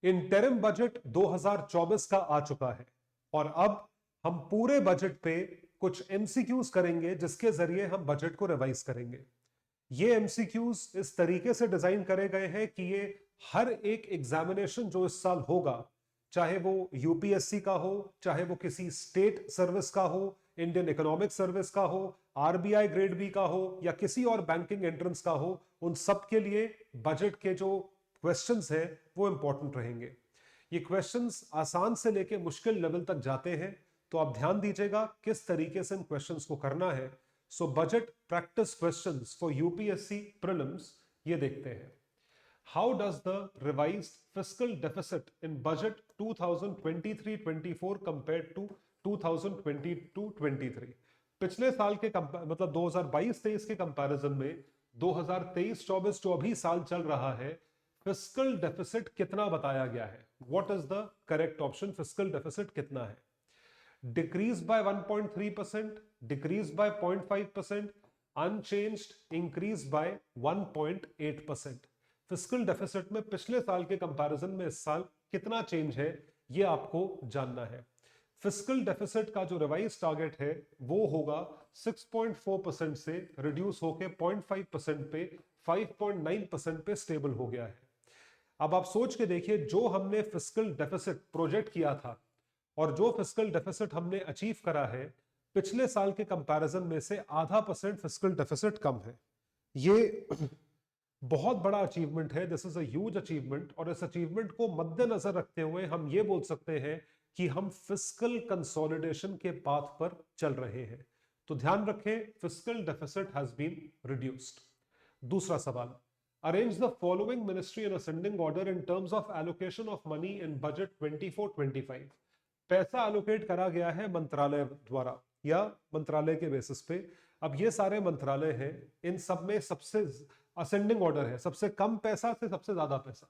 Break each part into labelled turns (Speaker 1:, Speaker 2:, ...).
Speaker 1: Interim budget 2024 का आ चुका है और अब हम पूरे बजट पे कुछ एमसीक्यूज करेंगे जिसके जरिए हम बजट को रिवाइज करेंगे। ये एमसीक्यूज इस तरीके से डिजाइन करे गए हैं कि ये हर एक एग्जामिनेशन जो इस साल होगा, चाहे वो यूपीएससी का हो, चाहे वो किसी स्टेट सर्विस का हो, इंडियन इकोनॉमिक सर्विस का हो, आरबीआई ग्रेड बी का हो या किसी और बैंकिंग एंट्रेंस का हो, उन सब के लिए बजट के जो क्वेश्चंस हैं वो इंपॉर्टेंट रहेंगे। ये क्वेश्चंस आसान से लेके मुश्किल लेवल तक जाते हैं, तो आप ध्यान दीजिएगा किस तरीके से इन क्वेश्चंस को करना है। So budget practice questions for UPSC prelims ये देखते हैं। How does the revised fiscal deficit in budget 2023-24 compare to 2022-23? पिछले साल के मतलब 2022-23 के कंपैरिजन में 2023-24 जो अभी साल चल रहा है, फिस्कल डेफिसिट कितना बताया गया है? What is the correct option? Fiscal deficit कितना है? Decrease by 1.3%, decrease by 0.5%, unchanged, increase by 1.8%। Fiscal deficit में पिछले साल के कंपैरिजन में इस साल कितना चेंज है, ये आपको जानना है। फिस्कल डेफिसिट का जो रिवाइज टारगेट है वो होगा 6.4% से रिड्यूस होकर 0.5% पे 5.9% पे स्टेबल हो गया है। अब आप सोच के देखिए, जो हमने फिस्कल डेफिसिट प्रोजेक्ट किया था और जो फिस्कल डेफिसिट हमने अचीव करा है, पिछले साल के कंपैरिजन में से आधा % फिस्कल डेफिसिट कम है। ये बहुत बड़ा अचीवमेंट है, this is a huge achievement. और इस अचीवमेंट को मद्देनजर रखते हुए हम ये बोल सकते हैं कि हम फिस्कल कंसोलिडेशन के पाथ पर चल रहे हैं। तो ध्यान रखें, fiscal deficit has been reduced. दूसरा सवाल, arrange the following ministry in ascending order in terms of allocation of money in budget 24-25। पैसा एलोकेट करा गया है मंत्रालय द्वारा या मंत्रालय के बेसिस पे। अब ये सारे मंत्रालय हैं, इन सब में सबसे असेंडिंग ऑर्डर है, सबसे कम पैसा से सबसे ज्यादा पैसा।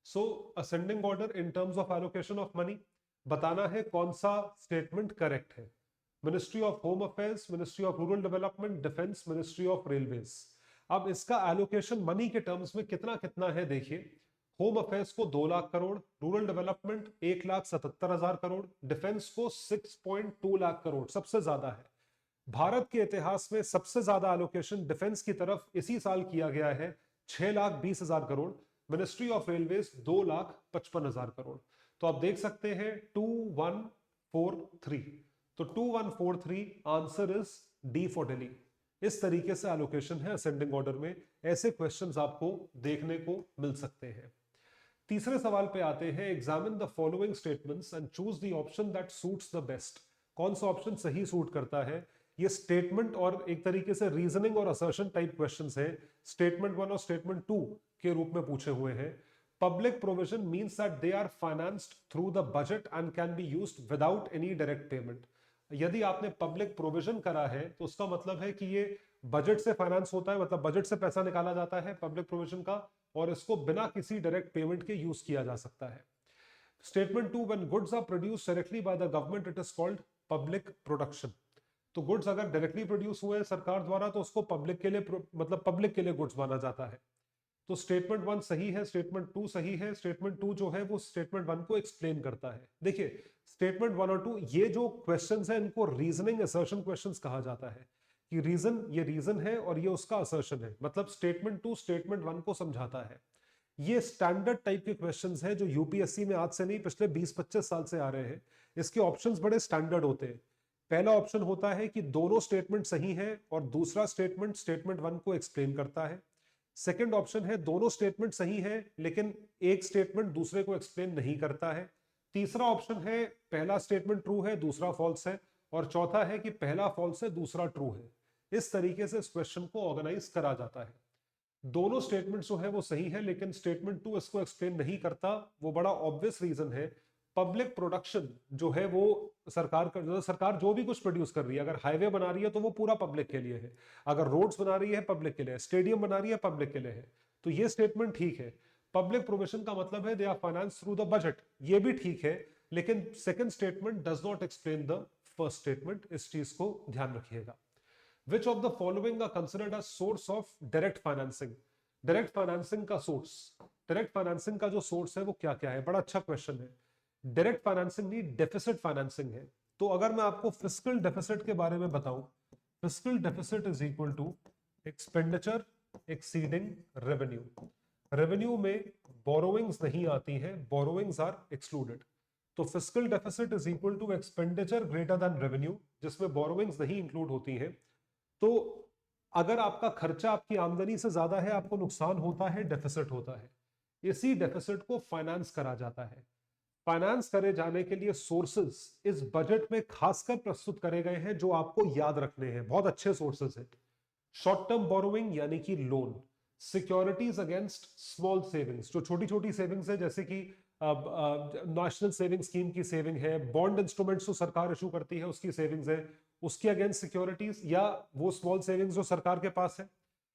Speaker 1: So ascending order in terms of allocation of money बताना है कौन सा स्टेटमेंट करेक्ट है। Ministry of home affairs, ministry of rural development, defence, ministry of railways. अब इसका एलोकेशन मनी के टर्म्स में कितना कितना है देखिए। होम अफेयर्स को 2 lakh crore, rural development 1,77,000 crore, defence को 6.2 लाख करोड़, सबसे ज्यादा है। भारत के इतिहास में सबसे ज्यादा एलोकेशन डिफेंस की तरफ इसी साल किया गया है, 6,20,000 crore. Ministry of railways 2,55,000 crore. तो आप देख सकते हैं 2143। तो 2143 answer is D for Delhi. इस तरीके से एलोकेशन है असेंडिंग ऑर्डर में। ऐसे क्वेश्चंस आपको देखने को मिल सकते हैं। तीसरे सवाल पे आते हैं, examine the following statements and choose the option that suits the best. कौन सा ऑप्शन सही सूट करता है? ये स्टेटमेंट और एक तरीके से रीजनिंग और असर्शन टाइप क्वेश्चंस हैं। स्टेटमेंट 1 और स्टेटमेंट 2 के रूप में पूछे हुए हैं। Public provision means that they are financed through the budget and can be used without any direct payment. यदि आपने पब्लिक प्रोविजन करा है तो उसका मतलब है कि ये बजट से फाइनेंस होता है, मतलब बजट से पैसा निकाला जाता है पब्लिक प्रोविजन का, और इसको बिना किसी डायरेक्ट पेमेंट के यूज किया जा सकता है। Statement 2, when goods are produced directly by the government it is called public production. तो गुड्स अगर डायरेक्टली प्रोड्यूस हुए सरकार द्वारा तो उसको पब्लिक के लिए मतलब पब्लिक के लिए गुड्स माना जाता है। तो स्टेटमेंट 1 सही है, स्टेटमेंट 2 सही है। स्टेटमेंट 2 जो है वो स्टेटमेंट 1 को एक्सप्लेन करता है। देखिए, स्टेटमेंट 1 और 2 ये जो क्वेश्चंस हैं इनको रीजनिंग असर्शन क्वेश्चंस कहा जाता है कि रीजन, ये रीजन है और ये उसका असर्शन है। मतलब स्टेटमेंट 2 स्टेटमेंट 1 को समझाता है। ये स्टैंडर्ड टाइप के क्वेश्चंस हैं जो यूपीएससी में आज से नहीं पिछले 20-25 साल से आ रहे हैं। इसके ऑप्शंस बड़े स्टैंडर्ड होते हैं। पहला ऑप्शन होता है कि दोनों स्टेटमेंट सही है और दूसरा स्टेटमेंट स्टेटमेंट 1 को एक्सप्लेन करता है। सेकंड ऑप्शन है दोनों स्टेटमेंट सही है लेकिन एक स्टेटमेंट दूसरे को एक्सप्लेन नहीं करता है। तीसरा ऑप्शन है पहला स्टेटमेंट ट्रू है दूसरा फॉल्स है, और चौथा है कि पहला फॉल्स है दूसरा ट्रू है। इस तरीके से इस क्वेश्चन को ऑर्गेनाइज करा जाता है। दोनों स्टेटमेंट जो है वो सही है लेकिन स्टेटमेंट 2 इसको एक्सप्लेन नहीं करता। वो बड़ा ऑब्वियस रीजन है, पब्लिक प्रोडक्शन जो है वो सरकार जो भी कुछ प्रोड्यूस कर रही है, अगर हाईवे बना रही है तो वो पूरा पब्लिक के लिए है, अगर रोड्स बना रही है पब्लिक के लिए, स्टेडियम बना रही है पब्लिक के लिए है। तो ये स्टेटमेंट ठीक है। पब्लिक प्रोविजन का मतलब है they are finance through the budget, ये भी ठीक है। लेकिन second statement does not explain the first statement, इस चीज को ध्यान रखिएगा। Which of the following are considered as source of direct financing? Direct financing का सोर्स, डायरेक्ट फाइनेंसिंग का जो सोर्स है वो क्या क्या है, बड़ा अच्छा क्वेश्चन है। डायरेक्ट फाइनेंसिंग नहीं, डेफिसिट फाइनेंसिंग है। तो अगर मैं आपको फिस्कल डेफिसिट के बारे में बताऊं, fiscal deficit is equal to expenditure exceeding revenue. Revenue में बोरोइंग्स नहीं आती है, बोरोइंग्स आर एक्सक्लूडेड। तो fiscal deficit is equal to expenditure greater than revenue, जिसमें बोरोइंग्स नहीं इंक्लूड होती है। तो अगर आपका खर्चा आपकी आमदनी से ज्यादा है, आपको नुकसान होता है, डेफिसिट होता है। इसी डेफिसिट को फाइनेंस करा जाता है। फाइनेंस करे जाने के लिए सोर्सेस इस बजट में खासकर प्रस्तुत करे गए हैं, जो आपको याद रखने हैं, बहुत अच्छे सोर्सेस हैं। शॉर्ट टर्म बोरोइंग यानी कि loan, securities against small savings, जो छोटी छोटी सेविंग्स है, जैसे कि नेशनल सेविंग स्कीम की सेविंग है, बॉन्ड इंस्ट्रूमेंट्स जो सरकार इशू करती है उसकी सेविंग्स है, उसके अगेंस्ट सिक्योरिटीज, या वो स्मॉल सेविंग्स जो सरकार के पास है।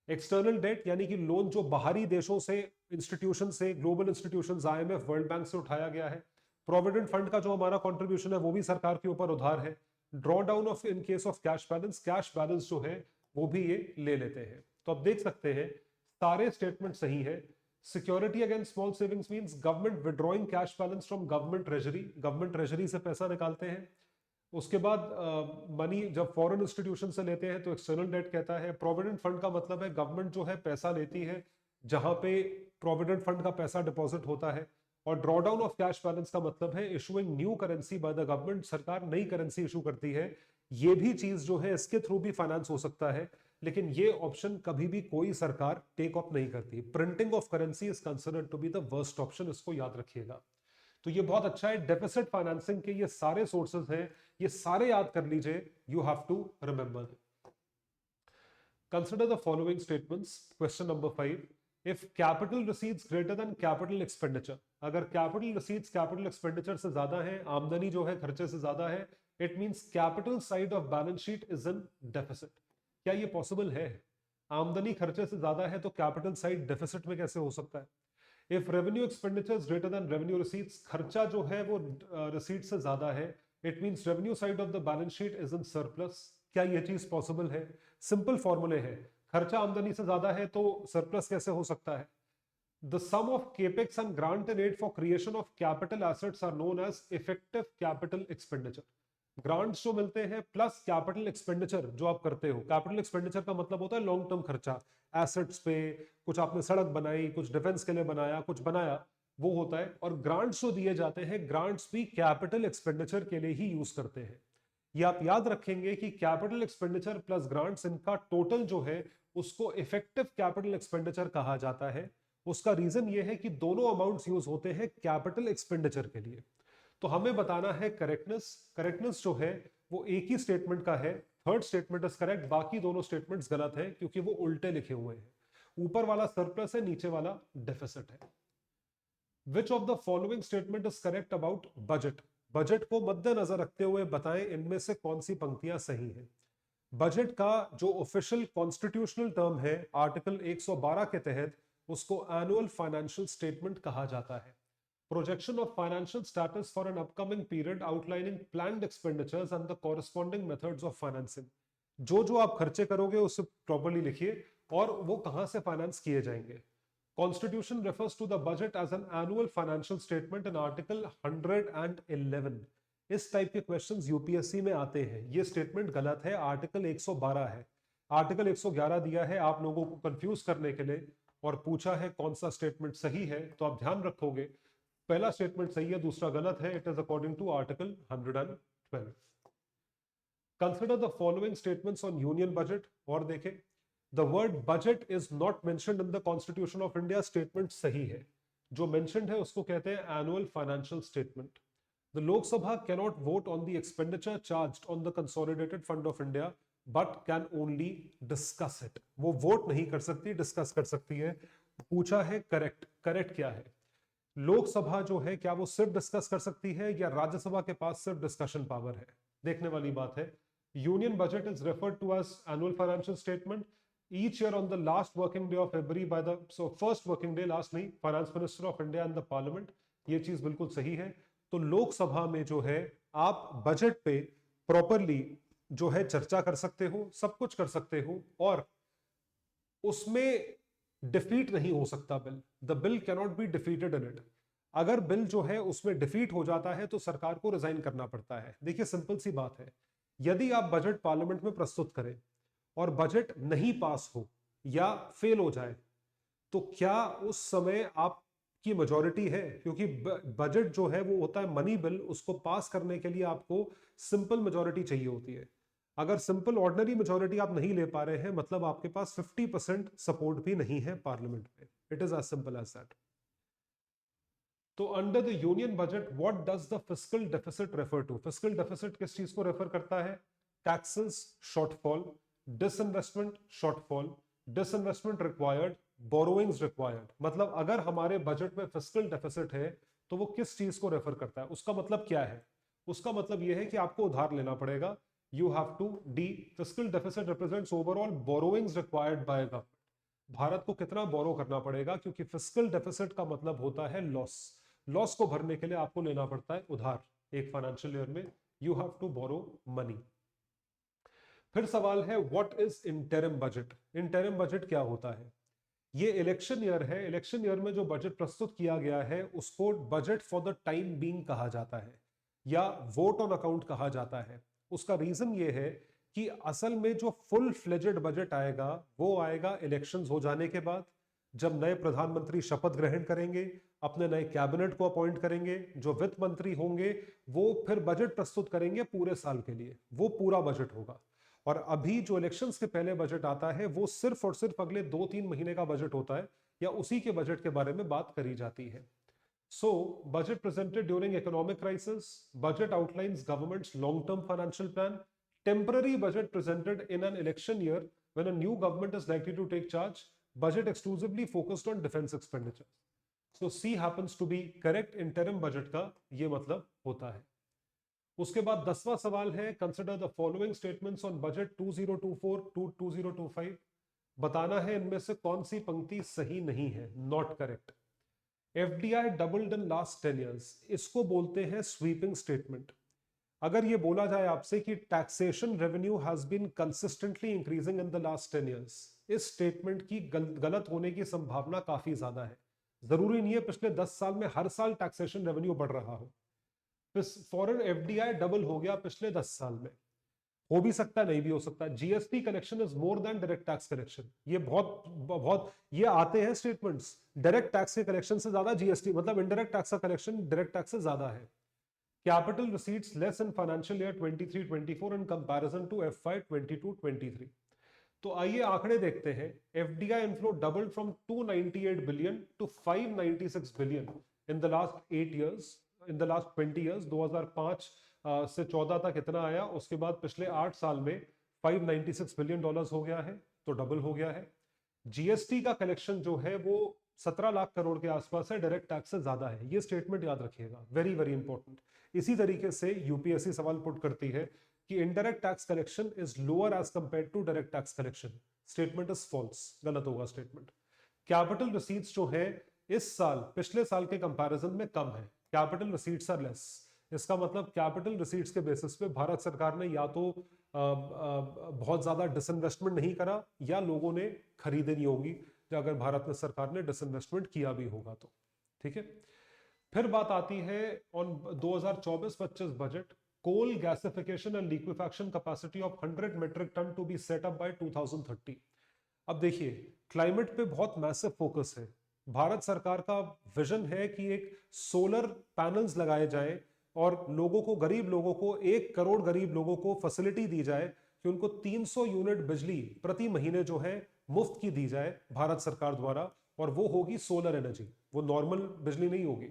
Speaker 1: एक्सटर्नल डेट यानी कि लोन जो बाहरी देशों से, इंस्टीट्यूशन से, global institutions, IMF, world bank से उठाया गया है। प्रोविडेंट फंड का जो हमारा कंट्रीब्यूशन है वो भी सरकार के ऊपर उधार है। Draw down of in case of cash balance, cash balance जो है वो भी ये ले लेते हैं। तो आप देख सकते हैं सारे स्टेटमेंट सही है। Security against small savings means government withdrawing cash balance from government treasury, government treasury से पैसा निकालते हैं। उसके बाद मनी जब फॉरेन इंस्टीट्यूशन से लेते हैं तो एक्सटर्नल डेट कहता है। प्रोविडेंट फंड का मतलब है गवर्नमेंट जो है पैसा लेती है जहां पे प्रोविडेंट फंड का पैसा डिपॉजिट होता है। और draw down of cash balance का मतलब है issuing new currency bye the government, सरकार नई करेंसी इशू करती है। ये भी चीज जो है इसके थ्रू भी फाइनेंस हो सकता है, लेकिन ये ऑप्शन कभी भी कोई सरकार टेक अप नहीं करती। Printing of currency is considered to be the worst option, इसको याद रखिएगा। तो ये बहुत अच्छा है। डेफिसिट फाइनेंसिंग के ये सारे सोर्सेज हैं, ये सारे याद कर लीजिए, you have to remember. Consider the following statements. Question number 5, if capital receipts greater than capital expenditure, अगर कैपिटल रिसीट्स कैपिटल एक्सपेंडिचर से ज्यादा है, आमदनी जो है खर्चे से ज्यादा है, it means capital side of balance sheet is in deficit. क्या ये पॉसिबल है? आमदनी खर्चे से ज्यादा है तो कैपिटल साइड डेफिसिट में कैसे हो सकता है? If revenue expenditures greater than revenue receipts, खर्चा जो है वो रिसीट से ज्यादा है, it means revenue side of the balance sheet is in surplus. क्या ये चीज पॉसिबल है? सिंपल फॉर्मूले है, खर्चा आमदनी से ज्यादा है तो सरप्लस कैसे हो सकता है? The sum of capex and grant and aid for creation of capital assets are known as effective capital expenditure. Grants जो मिलते हैं प्लस कैपिटल एक्सपेंडिचर जो आप करते हो, कैपिटल एक्सपेंडिचर का मतलब होता है लॉन्ग टर्म खर्चा, एसेट्स पे, कुछ आपने सड़क बनाई, कुछ डिफेंस के लिए बनाया, कुछ बनाया, वो होता है। और ग्रांट्स जो दिए जाते हैं, ग्रांट्स भी कैपिटल एक्सपेंडिचर के लिए ही यूज करते हैं। ये आप याद रखेंगे कि कैपिटल एक्सपेंडिचर प्लस ग्रांट्स, इनका टोटल जो है उसको इफेक्टिव कैपिटल एक्सपेंडिचर कहा जाता है। उसका रीजन ये है कि दोनों अमाउंट्स यूज होते हैं कैपिटल एक्सपेंडिचर के लिए। तो हमें बताना है करेक्टनेस। करेक्टनेस जो है वो एक ही स्टेटमेंट का है, थर्ड स्टेटमेंट इज करेक्ट, बाकी दोनों स्टेटमेंट्स गलत हैं क्योंकि वो उल्टे लिखे हुए हैं। ऊपर वाला सरप्लस है, नीचे वाला डेफिसिट है। Which of the following statement is correct about budget? Budget को मद्देनजर रखते हुए बताएं इनमें से कौन सी पंक्तियां सही हैं। बजट का जो ऑफिशियल कॉन्स्टिट्यूशनल टर्म है आर्टिकल 112 के तहत, उसको एनुअल फाइनेंशियल स्टेटमेंट कहा जाता है। Projection of financial status for an upcoming period outlining planned expenditures and the corresponding methods of financing. जो आप खर्चे करोगे उसे प्रॉपर्ली लिखिए और वो कहां से फाइनेंस किए जाएंगे। Constitution refers to the budget as an annual financial statement in Article 111. इस टाइप के क्वेश्चंस यूपीएससी में आते हैं। ये स्टेटमेंट गलत है, आर्टिकल 112 है। आर्टिकल 111 दिया है आप लोगों को कंफ्यूज करने के लिए और पूछा है कौन सा स्टेटमेंट सही है, तो आप ध्यान रखोगे पहला स्टेटमेंट सही है, दूसरा गलत है। It is according to article 112। Consider the following statements on union budget. और देखें, the word budget is not mentioned in the constitution of India. Statement सही है, जो मेंशन्ड है उसको कहते हैं annual financial statement. The Lok Sabha cannot vote on the expenditure charged on the consolidated fund of India but can only discuss it. वो vote नहीं कर सकती, डिस्कस कर सकती है। पूछा है करेक्ट, करेक्ट क्या है? लोकसभा जो है क्या वो सिर्फ डिस्कस कर सकती है या राज्यसभा के पास सिर्फ डिस्कशन पावर है? देखने वाली बात है। Union budget is referred to as annual financial statement each year on the last working day of February by the first working day, last नहीं, finance minister of India and the parliament. ये चीज बिल्कुल सही है। तो लोकसभा में जो है आप बजट पे प्रॉपरली जो है चर्चा कर सकते हो, सब कुछ कर सकते हो, और उसमें डिफीट नहीं हो सकता bill, the bill cannot be defeated in it. अगर बिल जो है उसमें डिफीट हो जाता है तो सरकार को रिजाइन करना पड़ता है। देखिए सिंपल सी बात है, यदि आप बजट पार्लियामेंट में प्रस्तुत करें और बजट नहीं पास हो या फेल हो जाए, तो क्या उस समय आपकी मेजॉरिटी है? क्योंकि बजट जो है वो होता है मनी बिल, उसको पास करने के लिए आपको सिंपल मेजॉरिटी चाहिए होती है। अगर सिंपल ऑर्डिनरी मेजॉरिटी आप नहीं ले पा रहे हैं, मतलब आपके पास 50% सपोर्ट भी नहीं है पार्लियामेंट में। It is as simple as that. तो under the union budget what does the fiscal deficit refer to? Fiscal deficit किस चीज को रेफर करता है? Taxes shortfall, disinvestment shortfall, disinvestment required, borrowings required. मतलब अगर हमारे बजट में फिस्कल डेफिसिट है तो वो किस चीज को रेफर करता है? उसका मतलब क्या है? उसका मतलब यह है कि आपको उधार लेना पड़ेगा। You have to the fiscal deficit represents overall borrowings required by government. Bharat को कितना बोरो करना पड़ेगा, क्योंकि फिस्कल डेफिसिट का मतलब होता है लॉस। लॉस को भरने के लिए आपको लेना पड़ता है उधार एक फाइनेंशियल ईयर में। You have to borrow money. फिर सवाल है what is interim budget? Interim budget क्या होता है? ये इलेक्शन ईयर है, इलेक्शन ईयर में जो बजट प्रस्तुत किया गया है उसको budget for the time being कहा जाता है या वोट ऑन अकाउंट कहा जाता है। उसका रीजन ये है कि असल में जो फुल फ्लेजेड बजट आएगा वो आएगा इलेक्शंस हो जाने के बाद, जब नए प्रधानमंत्री शपथ ग्रहण करेंगे, अपने नए कैबिनेट को अपॉइंट करेंगे, जो वित्त मंत्री होंगे वो फिर बजट प्रस्तुत करेंगे पूरे साल के लिए, वो पूरा बजट होगा। और अभी जो इलेक्शंस के पहले बजट आता है वो सिर्फ और सिर्फ अगले 2-3 महीने का बजट होता है या उसी के बजट के बारे में बात करी जाती है। So budget presented during economic crisis, budget outlines government's long term financial plan, temporary budget presented in an election year when a new government is likely to take charge, budget exclusively focused on defence expenditure. So C happens to be correct. Interim budget का ये मतलब होता है। उसके बाद 10वां सवाल है consider the following statements on budget 2024 to 2025। बताना है इनमें से कौन सी पंक्ति सही नहीं है, not correct. FDI doubled in last 10 years, इसको बोलते हैं स्वीपिंग स्टेटमेंट। अगर ये बोला जाए आपसे कि taxation revenue has been consistently increasing in the last 10 years, इस स्टेटमेंट की गलत होने की संभावना काफी ज्यादा है। जरूरी नहीं है पिछले 10 साल में हर साल टैक्सेशन रेवेन्यू बढ़ रहा हो। फॉरेन एफडीआई डबल हो गया पिछले 10 साल में, हो भी सकता है नहीं भी हो सकता। GST collection is more than direct tax collection, ये बहुत बहुत ये आते हैं स्टेटमेंट्स, डायरेक्ट टैक्स के कलेक्शन से ज्यादा जीएसटी, मतलब इनडायरेक्ट टैक्स का कलेक्शन डायरेक्ट टैक्स से ज्यादा है। Capital receipts less in financial year 23-24 in comparison to FY 22-23। तो आइए आंकड़े देखते हैं। FDI inflow doubled from 298 billion to 596 billion in the last 8 years, in the last 20 years. 2005 से 14 तक इतना आया, उसके बाद पिछले 8 साल में 596 बिलियन डॉलर्स हो गया है, तो डबल हो गया है। जीएसटी का कलेक्शन जो है वो 17 लाख करोड़ के आसपास है, डायरेक्ट टैक्स से ज्यादा है। ये स्टेटमेंट याद रखिएगा, वेरी वेरी इंपॉर्टेंट। इसी तरीके से यूपीएससी सवाल पुट करती है कि indirect tax collection is lower as compare to direct tax collection. Statement is false, गलत होगा स्टेटमेंट। कैपिटल रिसीट्स जो है इस साल पिछले साल के कंपैरिजन में कम है, कैपिटल रिसीट्स आर लेस। इसका मतलब कैपिटल रिसीट्स के बेसिस पे भारत सरकार ने या तो बहुत ज्यादा डिसइन्वेस्टमेंट नहीं करा या लोगों ने खरीदे नहीं होंगी, अगर भारत में सरकार ने डिसइन्वेस्टमेंट किया भी होगा तो। ठीक है, फिर बात आती है on 2024-25 budget. Coal gasification and liquefaction capacity of 100 metric tonne to be set up by 2030। अब देखिए क्लाइमेट पे बहुत मैसिव फोकस है। भारत सरकार का विजन है कि एक सोलर पैनल्स लगाए जाएं और लोगों को, गरीब लोगों को, 1 करोड़ गरीब लोगों को फैसिलिटी दी जाए कि उनको 300 यूनिट बिजली प्रति महीने जो है मुफ्त की दी जाए भारत सरकार द्वारा, और वो होगी सोलर एनर्जी, वो नॉर्मल बिजली नहीं होगी।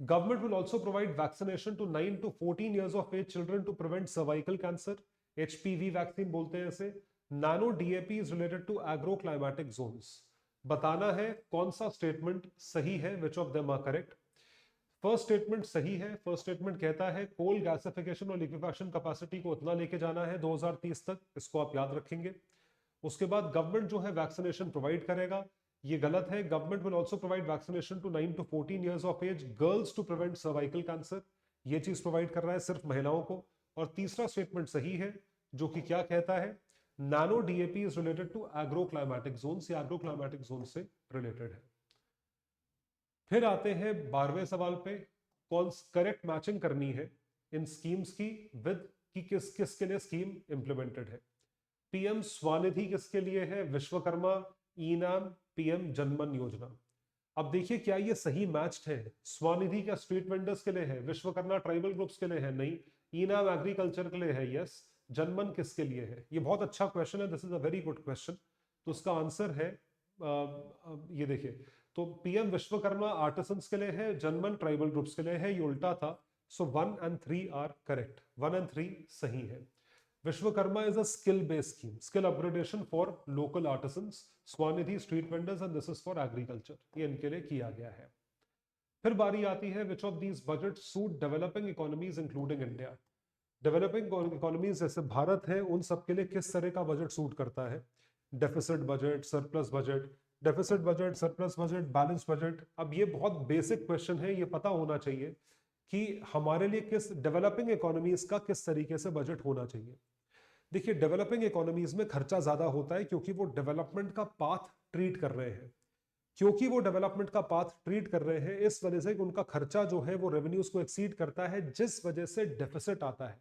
Speaker 1: Government will also provide vaccination to 9 to 14 years of age children to prevent cervical cancer, HPV vaccine बोलते हैं इसे। Nano DAP is related to agro climatic zones. बताना है कौन सा स्टेटमेंट सही है, which of them are correct. First statement सही है। फर्स्ट स्टेटमेंट कहता है कोल गैसिफिकेशन और लिक्विफैक्शन कैपेसिटी को उतना लेके जाना है 2030 तक, इसको आप याद रखेंगे। उसके बाद गवर्नमेंट जो है वैक्सीनेशन प्रोवाइड करेगा, ये गलत है। Government will also provide vaccination to 9 to 14 years of age girls to prevent cervical cancer, ये चीज प्रोवाइड कर रहा है सिर्फ महिलाओं को। और तीसरा स्टेटमेंट सही है जो कि क्या कहता है, nano DAP is related to agro climatic zone, ये एग्रो क्लाइमेटिक जोन से रिलेटेड है। फिर आते हैं 12वें सवाल पे, कौन करेक्ट मैचिंग करनी है इन स्कीम्स की विद कि किस किस के लिए स्कीम इंप्लीमेंटेड है। पीएम स्वानिधि किसके लिए है, विश्वकर्मा, ई-नाम, पीएम जनमन योजना। अब देखिए क्या ये सही मैच्ड है, स्वानिधि क्या स्ट्रीट वेंडर्स के लिए है, विश्वकर्मा ट्राइबल ग्रुप्स के लिए है, नहीं, ई-नाम एग्रीकल्चर के लिए है, यस, जनमन किसके लिए है। ये बहुत अच्छा क्वेश्चन है, this is a very good question. तो उसका आंसर है ये देखिए, तो पीएम विश्वकर्मा आर्टिसंस के लिए है, जनमन ट्राइबल ग्रुप्स के लिए है, ये उल्टा था। सो 1 and 3 आर करेक्ट, 1 and 3 सही है। Vishwakarma is a skill based scheme, skill upgradation for local artisans, Svanidhi street vendors and this is for agriculture, ये इनके लिए किया गया है। फिर बारी आती है which of these budget suit developing economies including India. Developing economies जैसे भारत है उन सबके लिए किस तरह का बजट सूट करता है, deficit budget, surplus budget, deficit budget, surplus budget, balance budget. अब ये बहुत बेसिक क्वेश्चन है, ये पता होना चाहिए कि हमारे लिए किस डेवलपिंग इकोनॉमीज का किस तरीके से बजट होना चाहिए। देखिए डेवलपिंग इकोनॉमीज में खर्चा ज्यादा होता है क्योंकि वो डेवलपमेंट का पाथ ट्रीट कर रहे हैं, क्योंकि वो डेवलपमेंट का पाथ ट्रीट कर रहे हैं इस वजह से कि उनका खर्चा जो है वो रेवेन्यूज को एक्सीड करता है, जिस वजह से डेफिसिट आता है।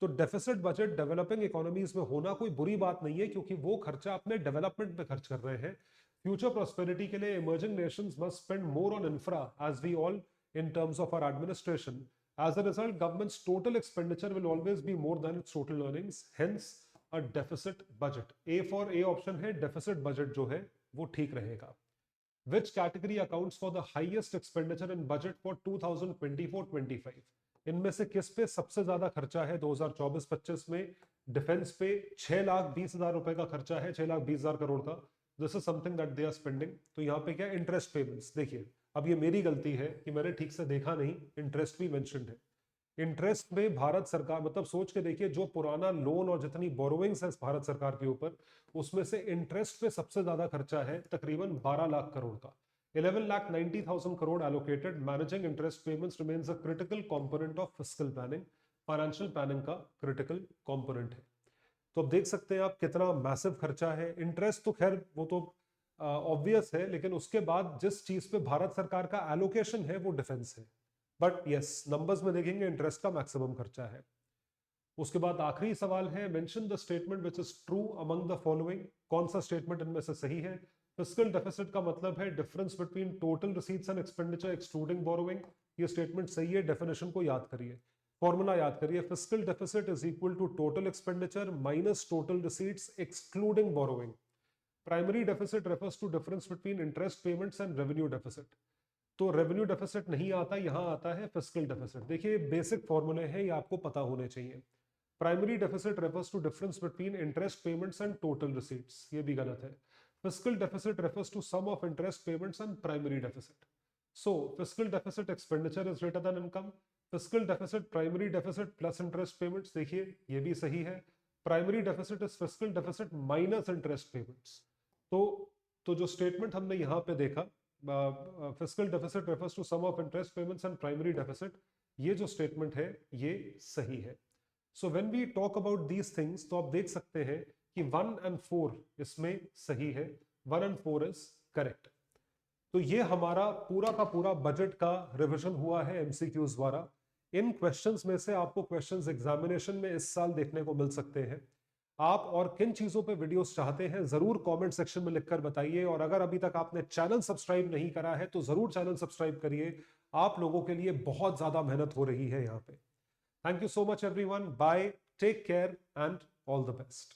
Speaker 1: तो डेफिसिट बजट डेवलपिंग इकोनॉमीज में होना कोई बुरी बात नहीं है, क्योंकि वो खर्चा अपने डेवलपमेंट पे खर्च कर रहे हैं। फ्यूचर प्रॉस्पेरिटी के लिए emerging nations must spend more on infra as we all in terms of our administration. As a result, government's total expenditure will always be more than its total earnings, hence a deficit budget. A for A option है, deficit budget जो है वो ठीक रहेगा। Which category accounts for the highest expenditure in budget for 2024-25? इनमें से किस पे सबसे ज्यादा खर्चा है 2024-25 में? डिफेंस पे 6,20,000 रुपए का खर्चा है, 6,20,000 करोड़ का। This is something that they are spending. तो यहाँ पे क्या इंटरेस्ट पेमेंट्स, देखिए अब ये मेरी गलती है कि मैंने ठीक से देखा नहीं, इंटरेस्ट भी मेंशन्ड है। इंटरेस्ट में भारत सरकार, मतलब सोच के देखिए जो पुराना लोन और जितनी बोरोइंग्स है भारत सरकार के ऊपर, उसमें से इंटरेस्ट पे सबसे ज्यादा खर्चा है, तकरीबन 12 लाख करोड़ का। 11,90,000 crore allocated. Managing interest payments remains a critical component of fiscal planning. Financial planning का क्रिटिकल कंपोनेंट है। तो अब देख सकते हैं आप कितना मैसिव खर्चा है। इंटरेस्ट तो खैर वो तो ऑब्वियस है, लेकिन उसके बाद जिस चीज पे भारत सरकार का एलोकेशन है वो डिफेंस है। बट यस, नंबर्स में देखेंगे इंटरेस्ट का मैक्सिमम खर्चा है। उसके बाद आखिरी सवाल है, mention the statement which is true among the following. कौन सा स्टेटमेंट इनमें से सही है? फिस्कल डेफिसिट का मतलब है difference between total receipts and expenditure excluding borrowing. ये स्टेटमेंट सही है, डेफिनेशन को याद करिए, फॉर्मूला याद करिए, fiscal deficit is equal to total expenditure minus total receipts excluding borrowing. Primary deficit refers to difference between interest payments and revenue deficit. तो revenue deficit नहीं आता, यहां आता है फिस्कल डेफिसिट। देखिए बेसिक फॉर्मूले हैं, ये आपको पता होने चाहिए। Primary deficit refers to difference between interest payments and total receipts, ये भी गलत है। Fiscal deficit refers to sum of interest payments and primary deficit. So, fiscal deficit expenditure is greater than income. Fiscal deficit primary deficit plus interest payments, देखिए ये भी सही है। Primary deficit is fiscal deficit minus interest payments. तो जो statement हमने यहाँ पे देखा, fiscal deficit refers to sum of interest payments and primary deficit, ये जो स्टेटमेंट है ये सही है। So when we talk about these things, तो आप देख सकते हैं कि 1 and 4 इसमें सही है, 1 and 4 इज करेक्ट। तो ये हमारा पूरा का पूरा बजट का रिवीजन हुआ है एमसीक्यूज द्वारा। इन क्वेश्चंस में से आपको क्वेश्चंस एग्जामिनेशन में इस साल देखने को मिल सकते हैं। आप और किन चीजों पे वीडियोस चाहते हैं जरूर कमेंट सेक्शन में लिखकर बताइए, और अगर अभी तक आपने चैनल सब्सक्राइब नहीं करा है तो जरूर चैनल सब्सक्राइब करिए। आप लोगों के लिए बहुत ज्यादा मेहनत हो रही है यहाँ पे। Thank you so much everyone, bye, take care and all the best.